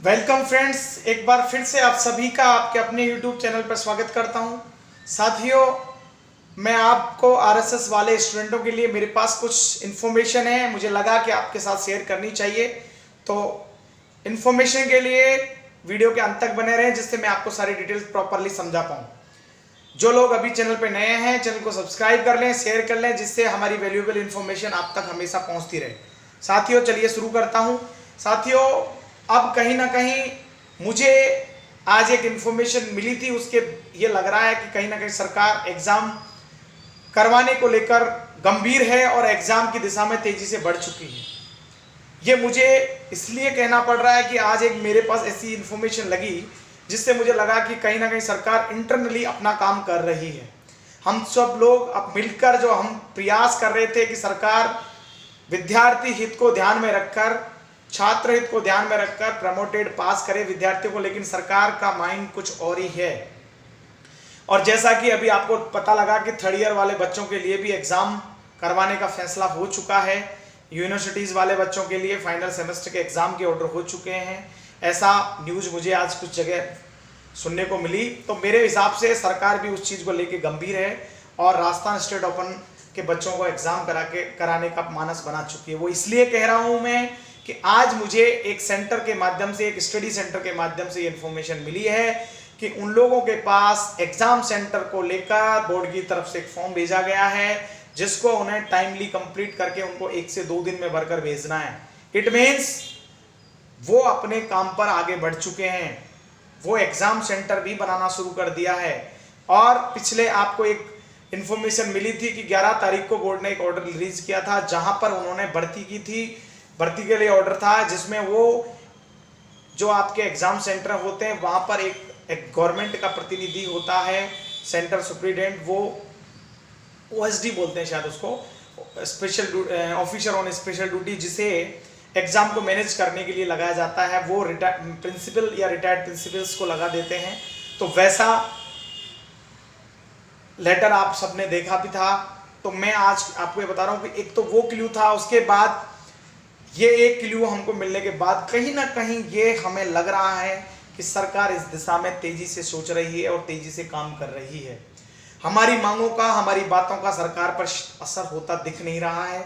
Welcome friends, एक बार फिर से आप सभी का आपके अपने यूट्यूब चैनल पर स्वागत करता हूं। साथियों, मैं आपको आरएसएस वाले स्टूडेंटों के लिए मेरे पास कुछ इन्फॉर्मेशन है, मुझे लगा कि आपके साथ शेयर करनी चाहिए। तो इन्फॉर्मेशन के लिए वीडियो के अंत तक बने रहें, जिससे मैं आपको सारी डिटेल्स प्रॉपरली समझा पाऊँ। जो लोग अभी चैनल पर नए हैं, चैनल को सब्सक्राइब कर लें, शेयर कर लें, जिससे हमारी वैल्यूएबल इन्फॉर्मेशन आप तक हमेशा पहुँचती रहे। साथियों, चलिए शुरू करता हूँ। साथियों, अब कहीं ना कहीं मुझे आज एक इन्फॉर्मेशन मिली थी, उसके ये लग रहा है कि कहीं ना कहीं सरकार एग्जाम करवाने को लेकर गंभीर है और एग्जाम की दिशा में तेजी से बढ़ चुकी है। ये मुझे इसलिए कहना पड़ रहा है कि आज एक मेरे पास ऐसी इन्फॉर्मेशन लगी जिससे मुझे लगा कि कहीं ना कहीं सरकार इंटरनली अपना काम कर रही है। हम सब लोग अब मिलकर जो हम प्रयास कर रहे थे कि सरकार विद्यार्थी हित को ध्यान में रखकर, छात्र हित को ध्यान में रखकर प्रमोटेड पास करे विद्यार्थियों को, लेकिन सरकार का माइंड कुछ और ही है। और जैसा कि अभी आपको पता लगा कि थर्ड ईयर वाले बच्चों के लिए भी एग्जाम करवाने का फैसला हो चुका है। यूनिवर्सिटीज वाले बच्चों के लिए फाइनल सेमेस्टर के एग्जाम के ऑर्डर हो चुके हैं। ऐसा न्यूज मुझे आज कुछ जगह सुनने को मिली। तो मेरे हिसाब से सरकार भी उस चीज को लेकर गंभीर है और राजस्थान स्टेट ओपन के बच्चों को एग्जाम कराने का मानस बना चुकी है। वो इसलिए कह रहा हूं मैं कि आज मुझे एक सेंटर के माध्यम से, एक स्टडी सेंटर के माध्यम से इन्फॉर्मेशन मिली है कि उन लोगों के पास एग्जाम सेंटर को लेकर बोर्ड की तरफ से एक फॉर्म भेजा गया है, जिसको उन्हें टाइमली कंप्लीट करके उनको 1 से 2 दिन में भरकर भेजना है। इट मीन्स वो अपने काम पर आगे बढ़ चुके हैं। वो एग्जाम सेंटर भी बनाना शुरू कर दिया है। और पिछले आपको एक इंफॉर्मेशन मिली थी कि 11 तारीख को बोर्ड ने एक ऑर्डर रिलीज किया था, जहां पर उन्होंने भर्ती की थी। भर्ती के लिए ऑर्डर था, जिसमें वो जो आपके एग्जाम सेंटर होते हैं वहां पर एक गवर्नमेंट का प्रतिनिधि होता है, सेंटर सुप्रीडेंट, वो ओएसडी बोलते हैं शायद उसको, special officer on special duty, जिसे एग्जाम को मैनेज करने के लिए लगाया जाता है। वो प्रिंसिपल या रिटायर्ड प्रिंसिपल्स को लगा देते हैं। तो वैसा लेटर आप सबने देखा भी था। तो मैं आज आपको ये बता रहा हूं कि एक तो वो क्लू था, उसके बाद ये एक क्लू हमको मिलने के बाद कहीं ना कहीं ये हमें लग रहा है कि सरकार इस दिशा में तेजी से सोच रही है और तेजी से काम कर रही है। हमारी मांगों का, हमारी बातों का सरकार पर असर होता दिख नहीं रहा है।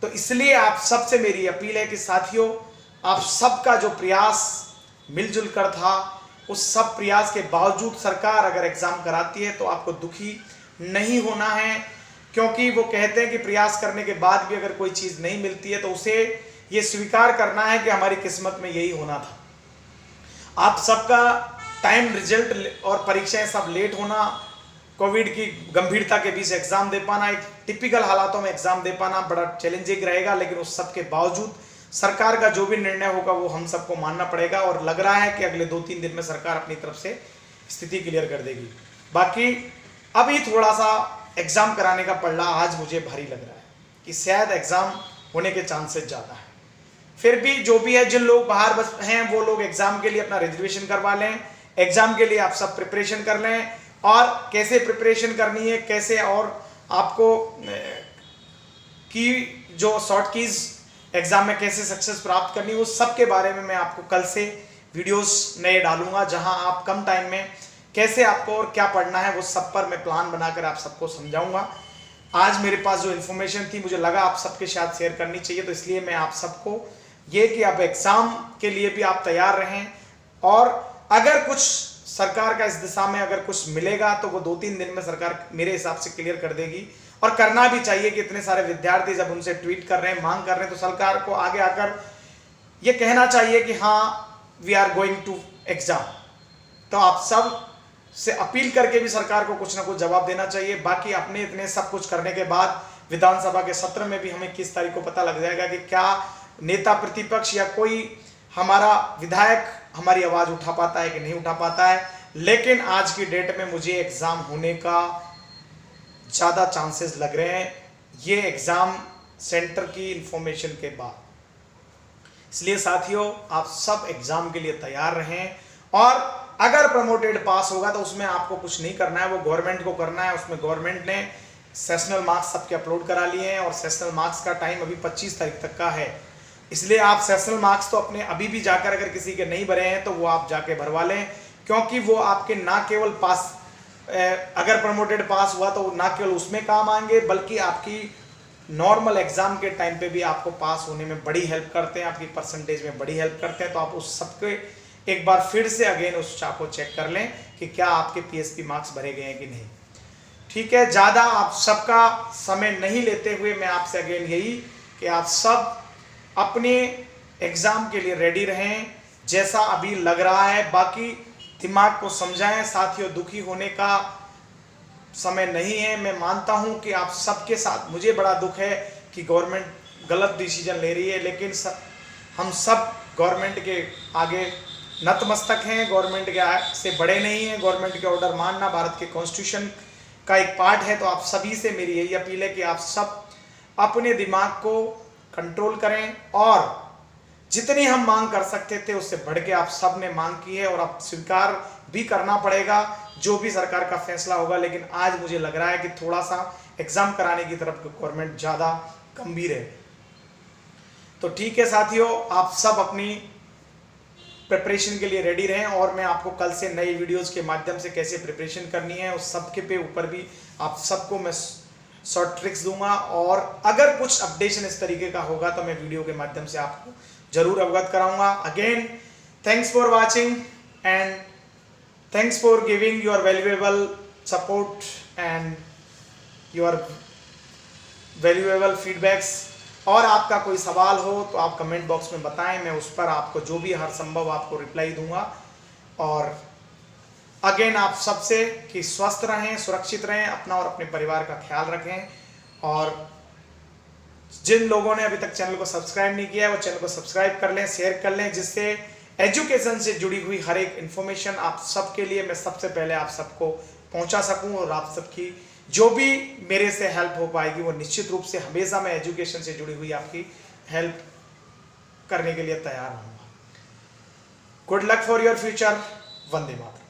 तो इसलिए आप सबसे मेरी अपील है कि साथियों, आप सबका जो प्रयास मिलजुल कर था, उस सब प्रयास के बावजूद सरकार अगर एग्जाम कराती है तो आपको दुखी नहीं होना है, क्योंकि वो कहते हैं कि प्रयास करने के बाद भी अगर कोई चीज नहीं मिलती है तो उसे ये स्वीकार करना है कि हमारी किस्मत में यही होना था। आप सबका टाइम, रिजल्ट और परीक्षाएं सब लेट होना, कोविड की गंभीरता के बीच एग्जाम दे पाना, एक टिपिकल हालातों में एग्जाम दे पाना बड़ा चैलेंजिंग रहेगा। लेकिन उस सब के बावजूद सरकार का जो भी निर्णय होगा वो हम सबको मानना पड़ेगा। और लग रहा है कि अगले 2-3 दिन में सरकार अपनी तरफ से स्थिति क्लियर कर देगी। बाकी अभी थोड़ा सा एग्जाम कराने का पल्ला आज मुझे भारी लग रहा है कि शायद एग्जाम होने के चांसेस ज़्यादा है। फिर भी जो भी है, जिन लोग बाहर हैं वो लोग एग्जाम के लिए अपना रिजर्वेशन करवा लें। एग्जाम के लिए आप सब प्रिपरेशन कर लें, और कैसे प्रिपरेशन करनी है, कैसे और आपको की जो शॉर्ट कीज एग्जाम में कैसे सक्सेस प्राप्त करनी है, उस सब के बारे में मैं आपको कल से वीडियोस नए डालूंगा, जहां आप कम टाइम में कैसे आपको और क्या पढ़ना है वो सब पर मैं प्लान बनाकर आप सबको समझाऊंगा। आज मेरे पास जो इन्फॉर्मेशन थी, मुझे लगा आप सबके साथ शेयर करनी चाहिए, तो इसलिए मैं आप सबको ये कि आप एग्जाम के लिए भी आप तैयार रहें। और अगर कुछ सरकार का इस दिशा में अगर कुछ मिलेगा तो वो 2-3 दिन में सरकार मेरे हिसाब से क्लियर कर देगी। और करना भी चाहिए कि इतने सारे विद्यार्थी जब उनसे ट्वीट कर रहे हैं, मांग कर रहे हैं, तो सरकार को आगे आकर ये कहना चाहिए कि हाँ, we are going to exam. तो आप सब से अपील करके भी सरकार को कुछ ना कुछ जवाब देना चाहिए। बाकी अपने इतने सब कुछ करने के बाद विधानसभा के सत्र में भी हमें किस तारीख को पता लग जाएगा कि क्या नेता प्रतिपक्ष या कोई हमारा विधायक हमारी आवाज उठा पाता है कि नहीं उठा पाता है। लेकिन आज की डेट में मुझे एग्जाम होने का ज्यादा चांसेस लग रहे हैं, ये एग्जाम सेंटर की इंफॉर्मेशन के बाद। इसलिए साथियों, आप सब एग्जाम के लिए तैयार रहें। और अगर प्रमोटेड पास होगा तो उसमें आपको कुछ नहीं करना है, वो गवर्नमेंट को करना है। उसमें गवर्नमेंट ने सेशनल मार्क्स सबके अपलोड करा लिए हैं और सेशनल मार्क्स का टाइम अभी 25 तारीख तक का है। इसलिए आप सेशनल मार्क्स तो अपने अभी भी जाकर अगर किसी के नहीं भरे हैं तो वो आप जाके भरवा लें, क्योंकि वो आपके ना केवल पास, अगर प्रमोटेड पास हुआ तो ना केवल उसमें काम आएंगे बल्कि आपकी नॉर्मल एग्जाम के टाइम पे भी आपको पास होने में बड़ी हेल्प करते हैं, आपकी परसेंटेज में बड़ी हेल्प करते हैं। तो आप उस सबके एक बार फिर से अगेन उस चार्ट को चेक कर लें कि क्या आपके पीएसपी मार्क्स भरे गए हैं कि नहीं। ठीक है, ज़्यादा आप सबका समय नहीं लेते हुए मैं आपसे अगेन यही कि आप सब अपने एग्ज़ाम के लिए रेडी रहें जैसा अभी लग रहा है। बाकी दिमाग को समझाएं साथियों, दुखी होने का समय नहीं है। मैं मानता हूं कि आप सबके साथ, मुझे बड़ा दुख है कि गवर्नमेंट गलत डिसीजन ले रही है, लेकिन हम सब गवर्नमेंट के आगे नतमस्तक हैं, गवर्नमेंट के से बड़े नहीं हैं। गवर्नमेंट के ऑर्डर मानना भारत के कॉन्स्टिट्यूशन का एक पार्ट है। तो आप सभी से मेरी यही अपील है कि आप सब अपने दिमाग को कंट्रोल करें और जितनी हम मांग कर सकते थे उससे बढ़ के आप सब ने मांग की है और आप स्वीकार भी करना पड़ेगा जो भी सरकार का फैसला होगा। लेकिन आज मुझे लग रहा है कि थोड़ा सा एग्जाम कराने की तरफ गवर्नमेंट ज़्यादा गंभीर है। तो ठीक है साथियों, आप सब अपनी प्रिपरेशन के लिए रेडी रहें और मैं आपको कल से नई वीडियोस के माध्यम से कैसे प्रिपरेशन करनी है उस सब के पे ऊपर भी आप सबको मैं शॉर्ट ट्रिक्स दूंगा। और अगर कुछ अपडेशन इस तरीके का होगा तो मैं वीडियो के माध्यम से आपको जरूर अवगत कराऊंगा। Again thanks for watching and thanks for giving your valuable support and your valuable feedbacks. और आपका कोई सवाल हो तो आप कमेंट बॉक्स में बताएं, मैं उस पर आपको जो भी हर संभव आपको रिप्लाई दूंगा। और अगेन आप सबसे कि स्वस्थ रहें, सुरक्षित रहें, अपना और अपने परिवार का ख्याल रखें। और जिन लोगों ने अभी तक चैनल को सब्सक्राइब नहीं किया है वो चैनल को सब्सक्राइब कर लें, शेयर कर लें, जिससे एजुकेशन से जुड़ी हुई हर एक इन्फॉर्मेशन आप सबके लिए मैं सबसे पहले आप सबको पहुंचा सकूं। और आप सबकी जो भी मेरे से हेल्प हो पाएगी वो निश्चित रूप से हमेशा मैं एजुकेशन से जुड़ी हुई आपकी हेल्प करने के लिए तैयार रहूँगा। Good luck for your future. Vande Mataram.